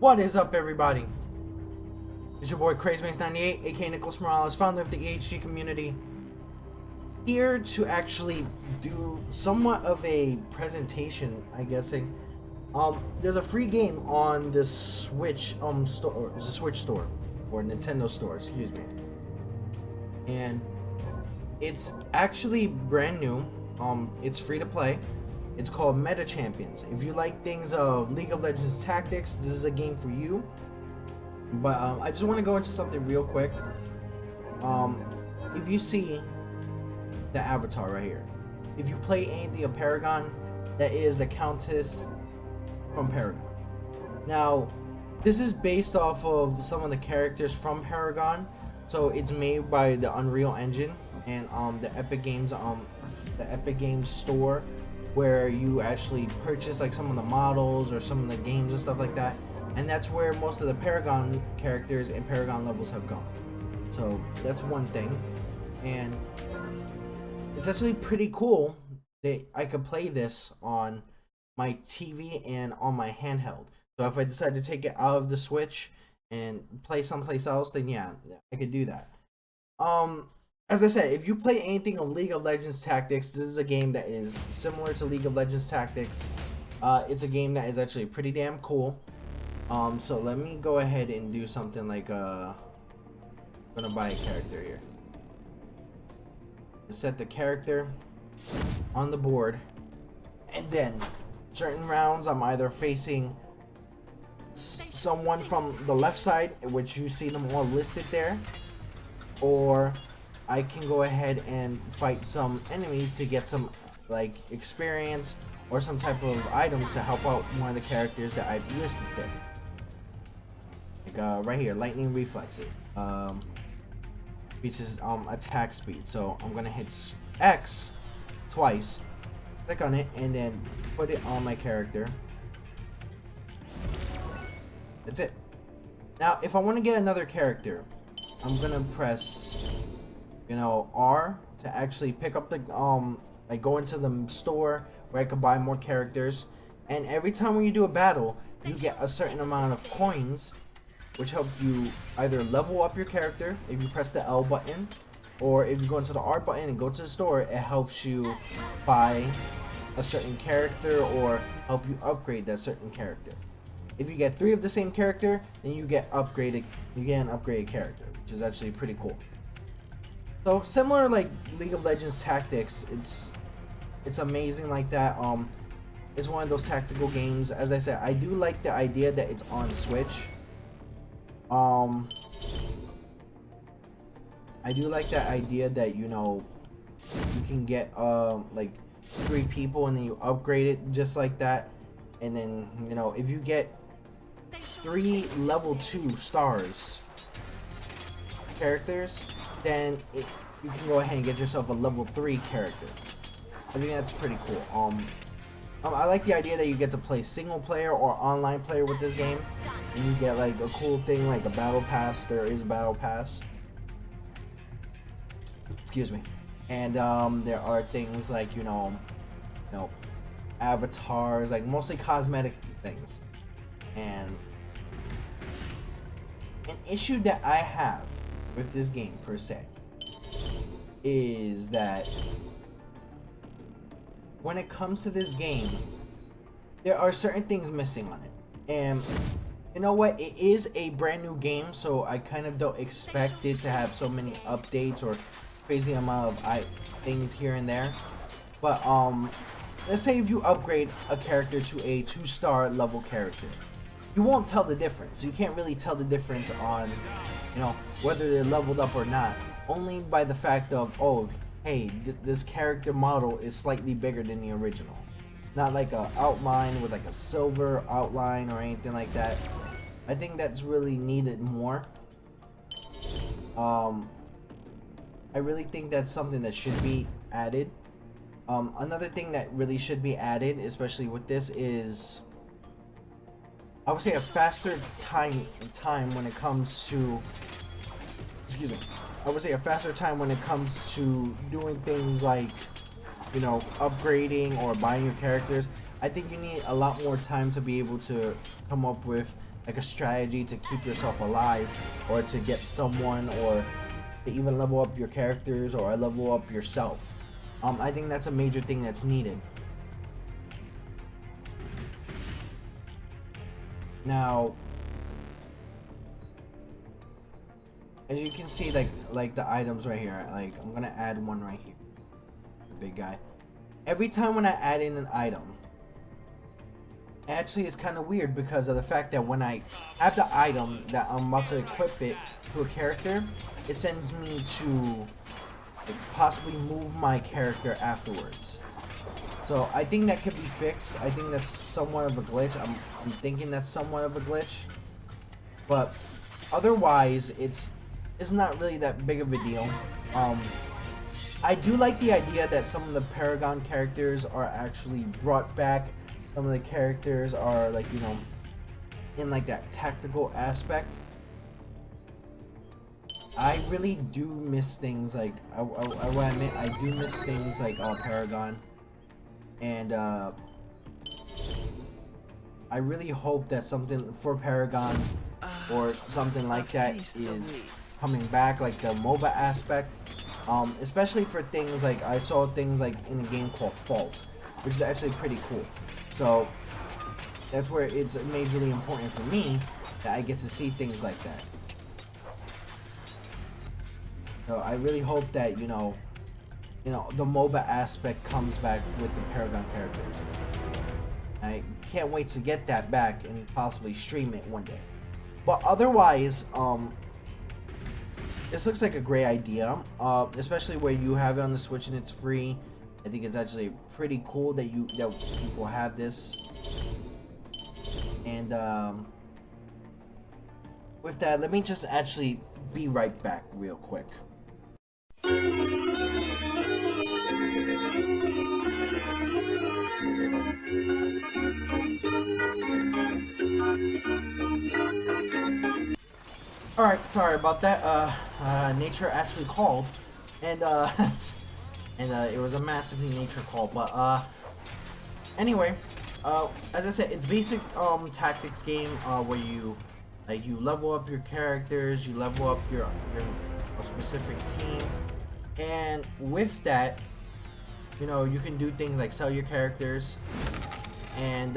What is up, everybody? It's your boy CrazyMax98, aka Nicholas Morales, founder of the EHG community, here to actually do somewhat of a presentation, I guessing. There's a free game on the Switch store, the Switch store, or Nintendo store, excuse me, and it's actually brand new. It's free to play. It's called MetaChampions. If you like things of League of Legends tactics, this is a game for you. But I just want to go into something real quick. If you see the avatar right here, if you play anything of Paragon, that is the Countess from Paragon. Now, this is based off of some of the characters from Paragon, so it's made by the Unreal Engine and the Epic Games store, where you actually purchase like some of the models or some of the games and stuff like that, and that's where most of the Paragon characters and Paragon levels have gone. So that's one thing, and it's actually pretty cool that I could play this on my TV and on my handheld. So if I decide to take it out of the Switch and play someplace else, then yeah, I could do that. As I said, if you play anything of League of Legends Tactics, this is a game that is similar to League of Legends Tactics. It's a game that is actually pretty damn cool. So let me go ahead and do something like I'm gonna buy a character here. Set the character on the board, and then certain rounds I'm either facing someone from the left side, which you see them all listed there, or I can go ahead and fight some enemies to get some like experience or some type of items to help out one of the characters that I've listed there. Like right here, lightning reflexes, pieces attack speed. So I'm gonna hit X twice, click on it, and then put it on my character. That's it. Now if I want to get another character, I'm gonna press R to actually pick up the like go into the store where I could buy more characters, and every time when you do a battle you get a certain amount of coins which help you either level up your character if you press the L button, or if you go into the R button and go to the store, it helps you buy a certain character or help you upgrade that certain character. If you get 3 of the same character, then you get an upgraded character, which is actually pretty cool. So similar like League of Legends Tactics, it's amazing like that. It's one of those tactical games. As I said, I do like the idea that it's on Switch. I do like that idea that you can get like 3 people and then you upgrade it just like that, and then if you get 3 level 2 stars characters, then you can go ahead and get yourself a level 3 character. I think that's pretty cool. I like the idea that you get to play single player or online player with this game, and you get like a cool thing like a battle pass. There is a battle pass. Excuse me. And there are things like avatars, like mostly cosmetic things. And an issue that I have with this game per se is that when it comes to this game, there are certain things missing on it. And you know what, it is a brand new game, so I kind of don't expect it to have so many updates or crazy amount of things here and there. But let's say if you upgrade a character to a 2-star level character, you won't tell the difference. You can't really tell the difference on whether they're leveled up or not, only by the fact of, oh hey, this character model is slightly bigger than the original. Not like a outline with like a silver outline or anything like that. I think that's really needed more. I really think that's something that should be added. Another thing that really should be added, especially with this, is I would say a faster time when it comes to, excuse me, I would say a faster time when it comes to doing things like upgrading or buying your characters. I think you need a lot more time to be able to come up with like a strategy to keep yourself alive, or to get someone, or to even level up your characters or level up yourself. I think that's a major thing that's needed. Now, as you can see, like the items right here, like I'm gonna add one right here, the big guy. Every time when I add in an item, actually it's kind of weird because of the fact that when I have the item that I'm about to equip it to a character, it sends me to possibly move my character afterwards. So I think that could be fixed. I think that's somewhat of a glitch. I'm thinking that's somewhat of a glitch, but otherwise it's not really that big of a deal. I do like the idea that some of the Paragon characters are actually brought back. Some of the characters are, like, you know, in like that tactical aspect. I really do miss things like I will admit I do miss things like Paragon, and I really hope that something for Paragon or something like that is coming back, like the MOBA aspect, especially for things like I saw things like in a game called Thot, which is actually pretty cool. So that's where it's majorly important for me that I get to see things like that. So I really hope that you know the MOBA aspect comes back with the Paragon characters. I can't wait to get that back and possibly stream it one day. But otherwise, this looks like a great idea, especially where you have it on the Switch and it's free. I think it's actually pretty cool that people have this. And with that, let me just actually be right back real quick. Alright, sorry about that. Nature actually called, and it was a massive nature call. But anyway, as I said, it's basic tactics game where you level up your characters, you level up your specific team, and with that, you know, you can do things like sell your characters. And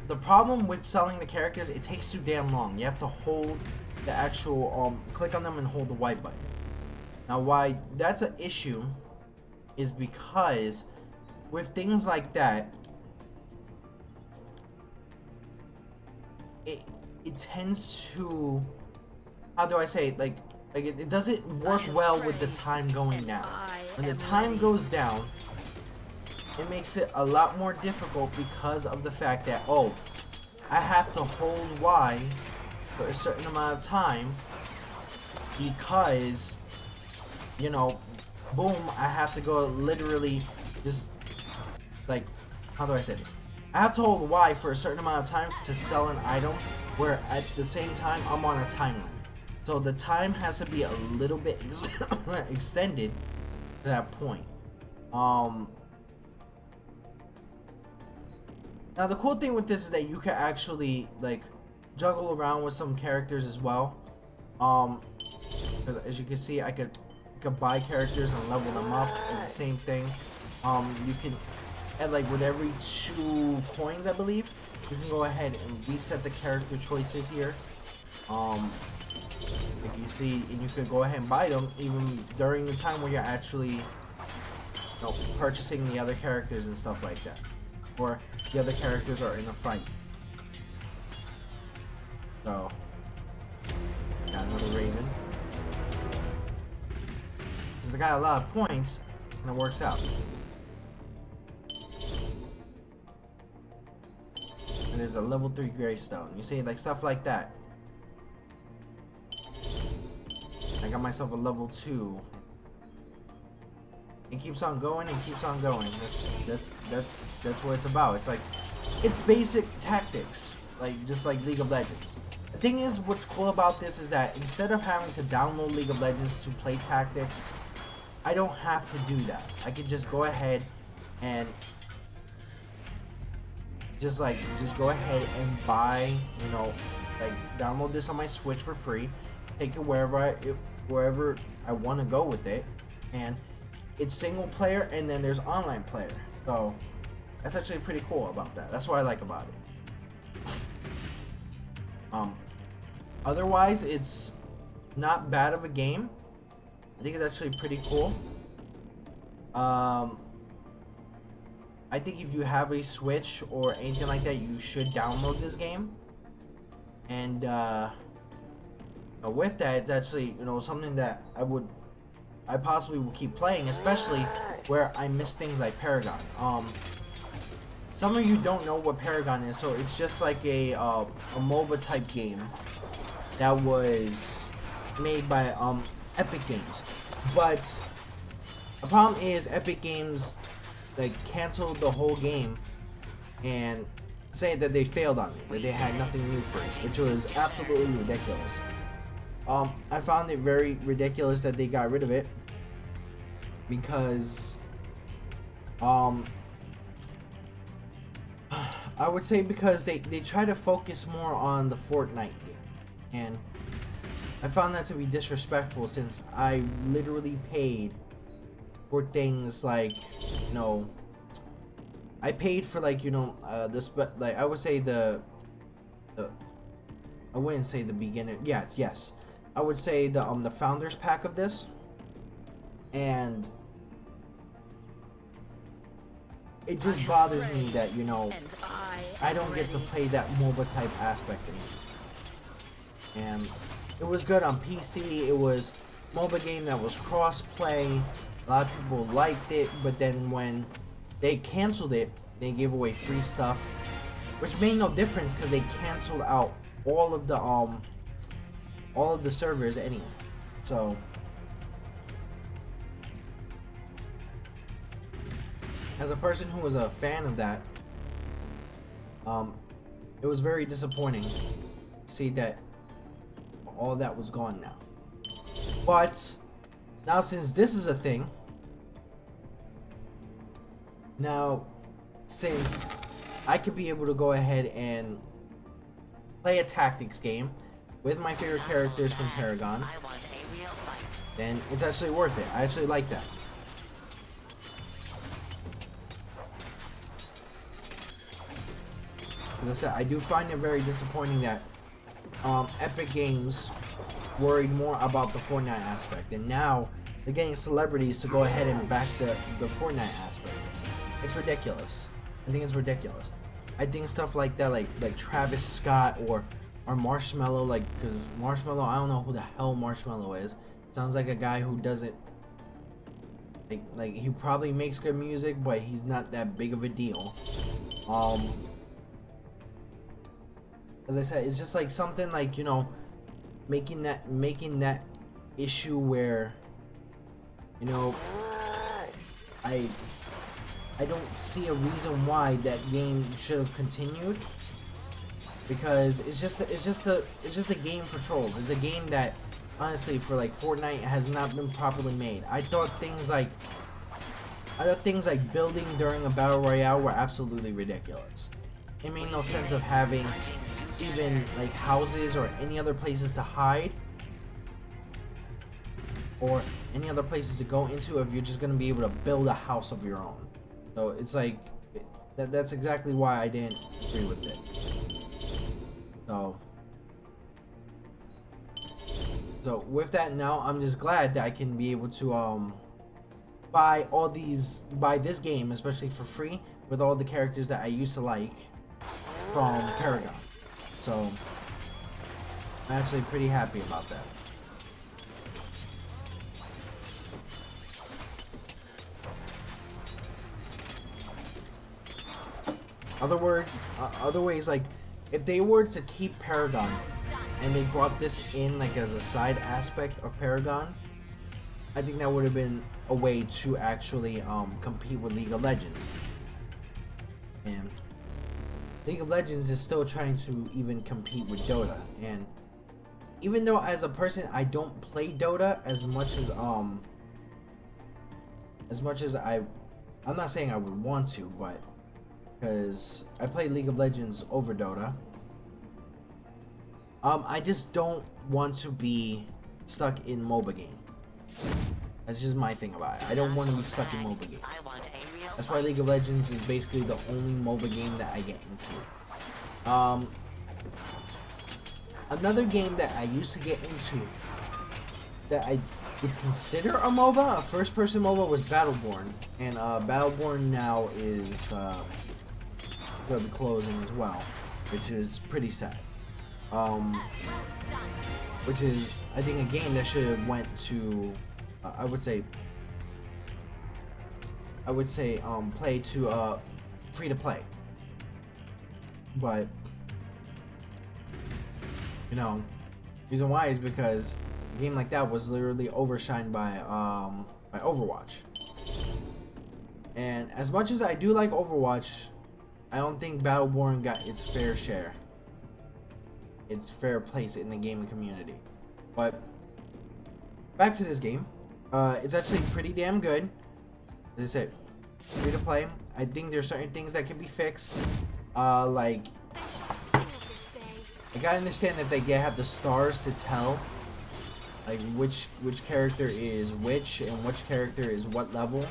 the problem with selling the characters, it takes too damn long. You have to hold the actual click on them and hold the Y button. Now, why that's an issue is because with things like that, it tends to, how do I say it, like it doesn't work well with the time going down. When the time goes down, it makes it a lot more difficult because of the fact that, oh, I have to hold Y for a certain amount of time because, you know, boom, I have to go literally just, like, how do I say this? I have to hold Y for a certain amount of time to sell an item, where at the same time I'm on a time limit. So the time has to be a little bit extended to that point. Now the cool thing with this is that you can actually like juggle around with some characters as well. As you can see, I could buy characters and level them up. It's the same thing. You can, at like with every 2 coins, I believe, you can go ahead and reset the character choices here. Like you see, and you could go ahead and buy them even during the time where you're actually, you know, purchasing the other characters and stuff like that, or the other characters are in a fight. So, got another Raven. Since I got a lot of points, and it works out. And there's a level 3 Greystone. You see, like stuff like that. I got myself a level 2. It keeps on going and keeps on going. That's what it's about. It's like, it's basic tactics, like just like League of Legends. The thing is, what's cool about this is that instead of having to download League of Legends to play tactics, I don't have to do that. I can just go ahead and just go ahead and buy, you know, like download this on my Switch for free, take it wherever I want to go with it, and it's single player and then there's online player. So that's actually pretty cool about that. That's what I like about it. Otherwise, it's not bad of a game. I think it's actually pretty cool. I think if you have a Switch or anything like that, you should download this game. And with that, it's actually, you know, something that I possibly will keep playing, especially where I miss things like Paragon. Some of you don't know what Paragon is, so it's just like a MOBA type game that was made by Epic Games. But the problem is Epic Games like canceled the whole game and say that they failed on it, that they had nothing new for it, which was absolutely ridiculous. I found it very ridiculous that they got rid of it because I would say because they try to focus more on the Fortnite game, and I found that to be disrespectful since I literally paid for things like, you know, I paid for like, you know, like I would say I wouldn't say the beginner. Yes. I would say the founders pack of this, and it just bothers me that, you know, I don't get to play that MOBA type aspect anymore. And it was good on PC. It was MOBA game that was cross-play. A lot of people liked it, but then when they canceled it, they gave away free stuff, which made no difference because they canceled out all of the servers anyway. So as a person who was a fan of that, it was very disappointing to see that all that was gone now. But now, since this is a thing, since I could be able to go ahead and play a tactics game with my favorite characters from Paragon, then it's actually worth it. I actually like that. As I said, I do find it very disappointing that Epic Games worried more about the Fortnite aspect, and now they're getting celebrities to go ahead and back the Fortnite aspect. It's ridiculous. I think it's ridiculous. I think stuff like that, like Travis Scott or Marshmello, like, because Marshmello, I don't know who the hell Marshmello is. Sounds like a guy who doesn't like he probably makes good music, but he's not that big of a deal. As I said, it's just like something like, you know, making that issue where, you know, I don't see a reason why that game should have continued, because it's just a game for trolls. It's a game that honestly for like Fortnite has not been properly made. I thought things like building during a battle royale were absolutely ridiculous. It made no sense of having even like houses or any other places to hide or any other places to go into if you're just going to be able to build a house of your own. So it's like that's exactly why I didn't agree with it. So with that, now I'm just glad that I can be able to buy this game, especially for free, with all the characters that I used to like from Paragon. So I'm actually pretty happy about that. Other ways, like if they were to keep Paragon and they brought this in like as a side aspect of Paragon, I think that would have been a way to actually compete with League of Legends. And League of Legends is still trying to even compete with Dota, and even though as a person I don't play Dota as much as I'm not saying I would want to, but because I play League of Legends over Dota, I just don't want to be stuck in MOBA game. That's just my thing about it. I don't want to be stuck in MOBA game. That's why League of Legends is basically the only MOBA game that I get into. Another game that I used to get into that I would consider a MOBA, a first-person MOBA, was Battleborn, and Battleborn now is going to be closing as well, which is pretty sad. Which is, I think, a game that should have went to, I would say, play to free to play, but you know, reason why is because a game like that was literally overshined by Overwatch. And as much as I do like Overwatch, I don't think Battleborn got its fair share, its fair place in the gaming community. But back to this game, it's actually pretty damn good. As I said, free to play. I think there's certain things that can be fixed, like I gotta understand that they have the stars to tell like which character is which and which character is what level.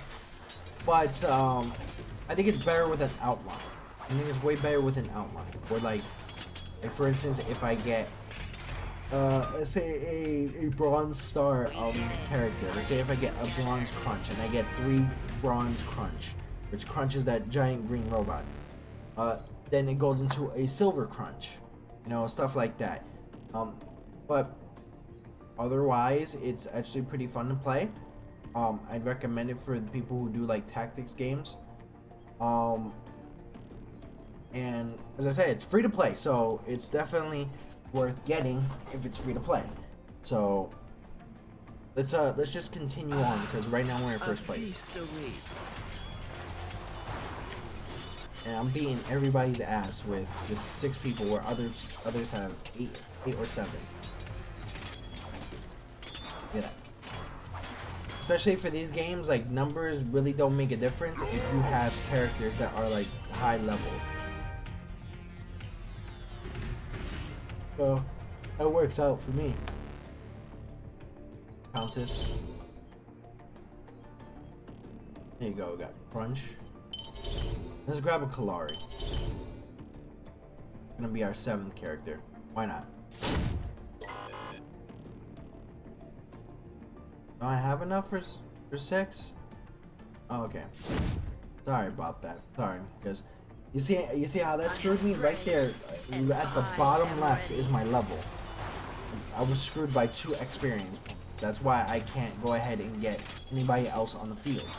But I think it's better with an outline. I think it's way better with an outline. Or like for instance, if I get let's say a bronze star character. Let's say if I get a bronze crunch and I get 3 bronze crunch, which crunches that giant green robot. Then it goes into a silver crunch. You know, stuff like that. But otherwise, it's actually pretty fun to play. I'd recommend it for the people who do like tactics games. And as I said, it's free to play, so it's definitely worth getting if it's free to play. So let's just continue on, because right now we're in first place. And I'm beating everybody's ass with just 6 people, where others have 8 or 7. Yeah. Especially for these games, like numbers really don't make a difference if you have characters that are like high level. So that works out for me. Countess. There you go, we got Crunch. Let's grab a Kalari. Gonna be our 7th character. Why not? Do I have enough for 6? Oh, okay. Sorry about that. Sorry, because you see how that screwed me right there. At the bottom left is my level. I was screwed by 2 experience points. That's why I can't go ahead and get anybody else on the field.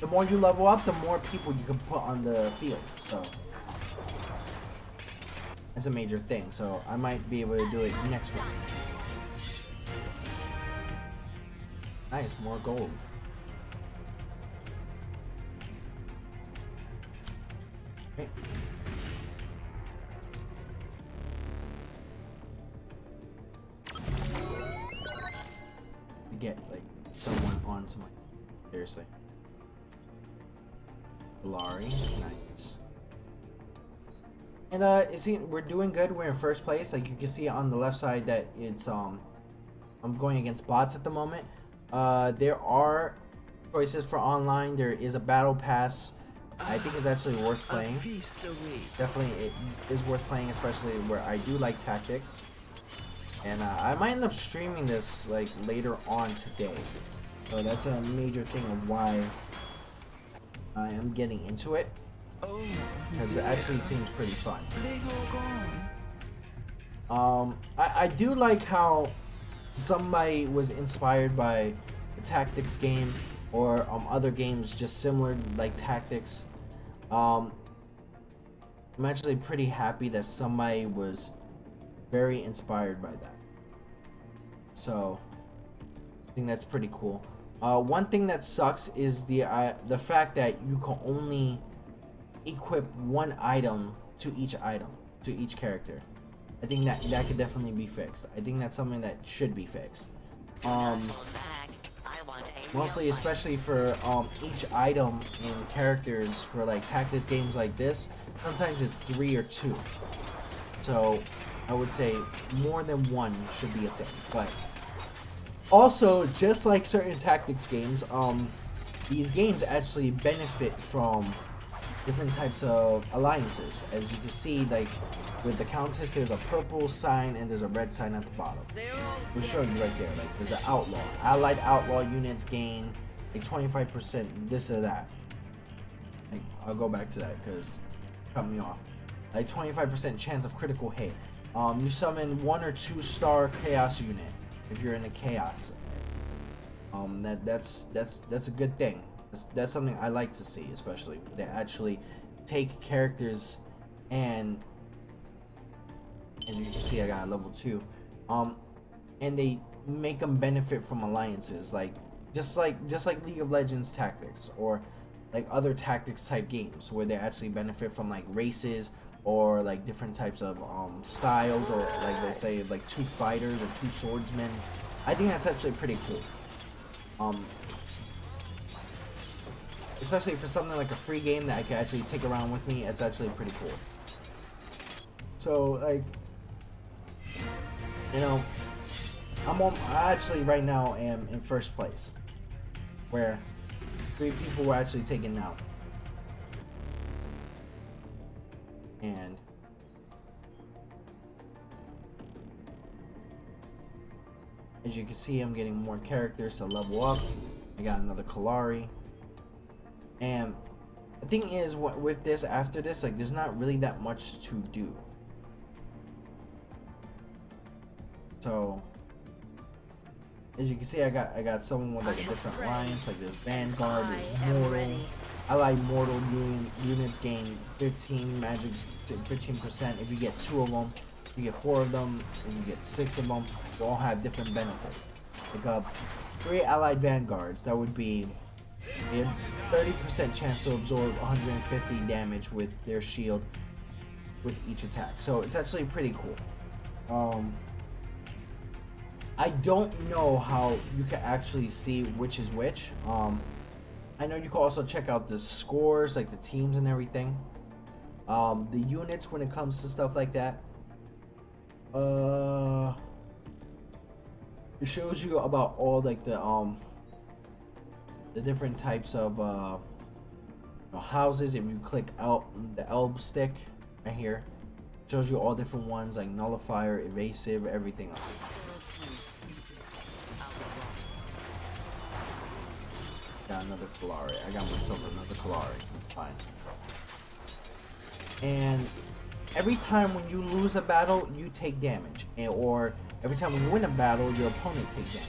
The more you level up, the more people you can put on the field. So that's a major thing. So I might be able to do it next round. Nice, more gold. Okay. To get like someone on someone. Seriously. Lari, nice. And you see, we're doing good. We're in first place. Like you can see on the left side that it's I'm going against bots at the moment. There are choices for online. There is a battle pass. I think it's actually worth playing. Definitely, it is worth playing, especially where I do like tactics. And I might end up streaming this like later on today. So that's a major thing of why I am getting into it, because it actually seems pretty fun. I do like how somebody was inspired by a tactics game or other games just similar like tactics. I'm actually pretty happy that somebody was very inspired by that. So I think that's pretty cool. One thing that sucks is the fact that you can only equip 1 item to each character. I think that could definitely be fixed. I think that's something that should be fixed. Mostly, especially for each item in characters for like tactics games like this. Sometimes it's 3 or 2. So I would say more than one should be a thing. But also, just like certain tactics games, these games actually benefit from different types of alliances. As you can see, like with the Countess, there's a purple sign and there's a red sign at the bottom. We'll show you right there. Like there's an outlaw. Allied outlaw units gain like 25% this or that. Like, I'll go back to that because it cut me off. Like 25% chance of critical hit. You summon 1 or 2 star chaos unit if you're in a chaos. That's a good thing. That's something I like to see, especially they actually take characters and as you can see, I got a level 2, and they make them benefit from alliances, like just like League of Legends tactics or like other tactics type games where they actually benefit from like races or like different types of styles, or like they say like 2 fighters or 2 swordsmen. I think that's actually pretty cool. Especially for something like a free game that I can actually take around with me, it's actually pretty cool. So like, you know, I actually right now am in first place, where 3 people were actually taken out. And as you can see, I'm getting more characters to level up. I got another Kalari. And the thing is, with this, after this, like, there's not really that much to do. So, as you can see, I got someone with like a different alliance. Like there's Vanguard, there's Mortal. I like Mortal units gain 15 magic, 15%. If you get 2 of them, if you get 4 of them, if you get 6 of them, they all have different benefits. Like 3 allied Vanguards, that would be a 30% chance to absorb 150 damage with their shield with each attack. So it's actually pretty cool. I don't know how you can actually see which is which. I know you can also check out the scores, like the teams and everything. The units when it comes to stuff like that. It shows you about all like the different types of houses. If you click out the Elb stick right here, it shows you all different ones like nullifier, evasive, everything. Got another Kalari. I got myself another Kalari. Fine. And every time when you lose a battle, you take damage, or every time when you win a battle, your opponent takes damage.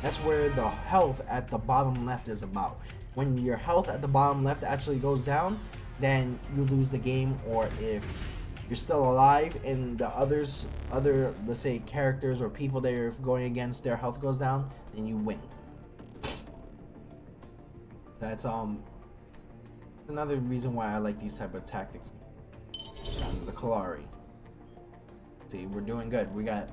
That's where the health at the bottom left is about. When your health at the bottom left actually goes down, then you lose the game. Or if you're still alive and the other let's say characters or people that you're going against, their health goes down, then you win. That's another reason why I like these type of tactics. The Kalari. See, we're doing good. We got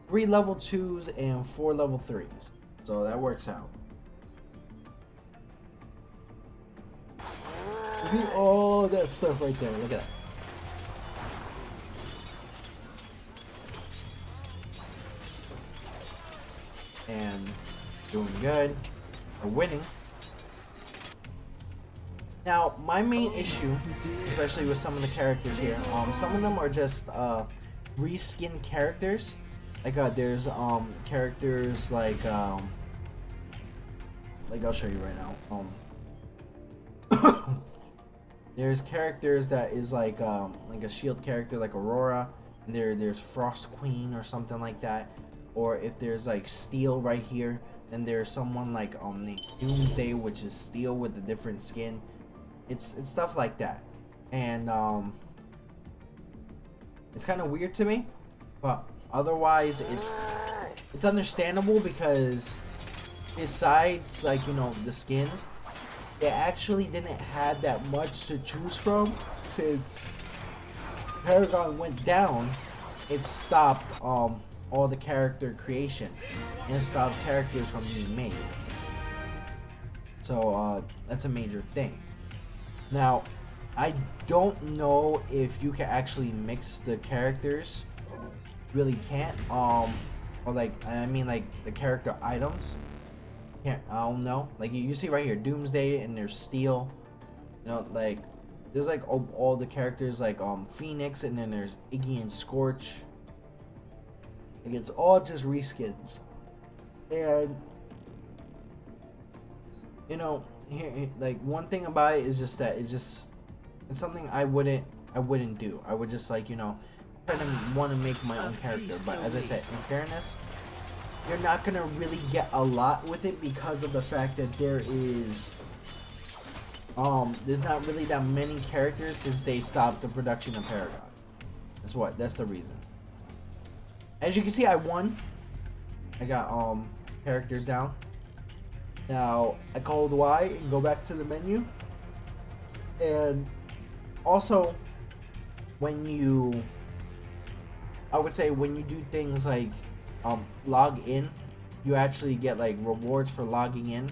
3 level 2s and 4 level 3s, so that works out. Look at all that stuff right there. Look at that. And doing good. We're winning. Now, my main issue, especially with some of the characters here, some of them are just reskin characters. Like there's characters like I'll show you right now. There's characters that is like a shield character like Aurora. And there's Frost Queen or something like that. Or if there's like Steel right here, then there's someone like named Doomsday, which is Steel with a different skin. It's stuff like that, and it's kind of weird to me, but otherwise it's understandable, because besides like, you know, the skins, they actually didn't have that much to choose from. Since Paragon went down, it stopped all the character creation and stopped characters from being made. So that's a major thing. Now, I don't know if you can actually mix the characters. Really can't. Or like, I mean, like the character items. Can't. I don't know. Like you see right here, Doomsday, and there's Steel. You know, like there's like all the characters like Phoenix, and then there's Iggy and Scorch. Like it's all just reskins, and you know, here like one thing about it is just that it's something I wouldn't do. I would just like, you know, try to want to make my own character. But as I said, in fairness, you're not gonna really get a lot with it because of the fact that there's not really that many characters since they stopped the production of Paragon. That's the reason. As you can see, I won. I got characters down. Now I called Y and go back to the menu. And also I would say when you do things like log in, you actually get like rewards for logging in.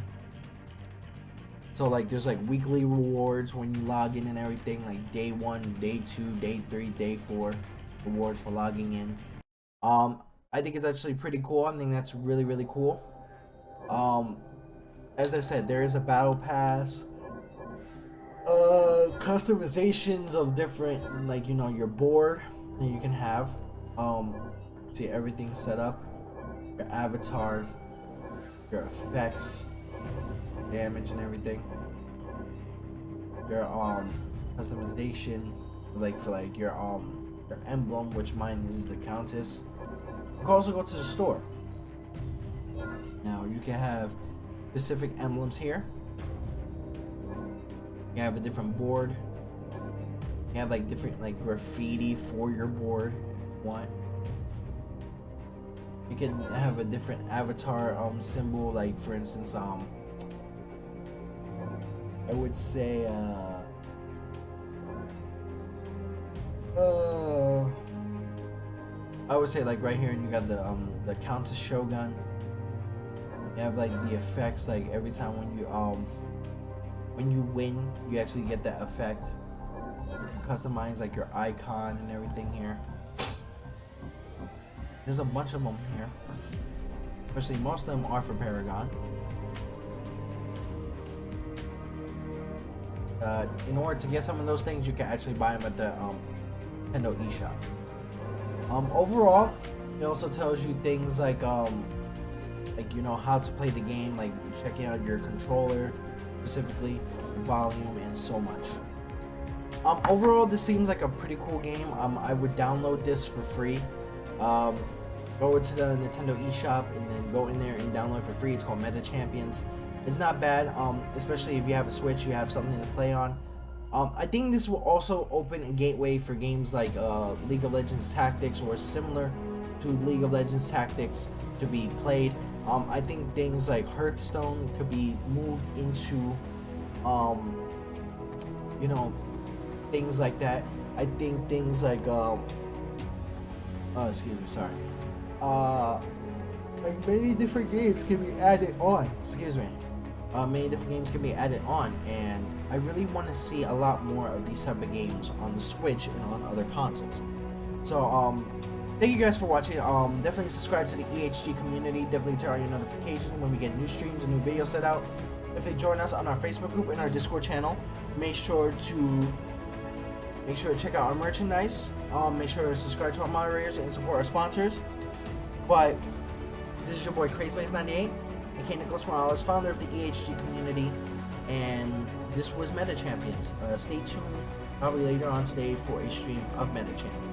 So like there's like weekly rewards when you log in and everything, like day 1, day 2, day 3, day 4 rewards for logging in. I think it's actually pretty cool. I think that's really, really cool. As I said, there is a battle pass, customizations of different, like, you know, your board that you can have. See everything set up, your avatar, your effects, damage and everything, your customization, like for like your emblem, which mine is the Countess. You can also go to the store. Now you can have specific emblems here. You have a different board. You have like different like graffiti for your board if you want. You can have a different avatar symbol, like for instance I would say I would say like right here you got the Countess Shogun. You have like the effects, like every time when you win, you actually get that effect. You can customize like your icon and everything here. There's a bunch of them here. Especially most of them are for Paragon. In order to get some of those things, you can actually buy them at the Nintendo eShop. Overall, it also tells you things like you know, how to play the game, like checking out your controller specifically, your volume, and so much. Overall, this seems like a pretty cool game. I would download this for free. Go to the Nintendo eShop and then go in there and download it for free. It's called MetaChampions. It's not bad, especially if you have a Switch, you have something to play on. I think this will also open a gateway for games like League of Legends Tactics, or similar to League of Legends Tactics, to be played. I think things like Hearthstone could be moved into, you know, things like that. I think things like, excuse me, sorry. Like many different games can be added on. Excuse me. Many different games can be added on, and I really want to see a lot more of these type of games on the Switch and on other consoles. So, thank you guys for watching. Definitely subscribe to the EHG community. Definitely turn on your notifications when we get new streams and new videos set out. If you join us on our Facebook group and our Discord channel, make sure to check out our merchandise. Make sure to subscribe to our moderators and support our sponsors. But this is your boy CrazeBase98, aka Nicholas Morales, founder of the EHG community, and this was MetaChampions. Stay tuned probably later on today for a stream of MetaChampions.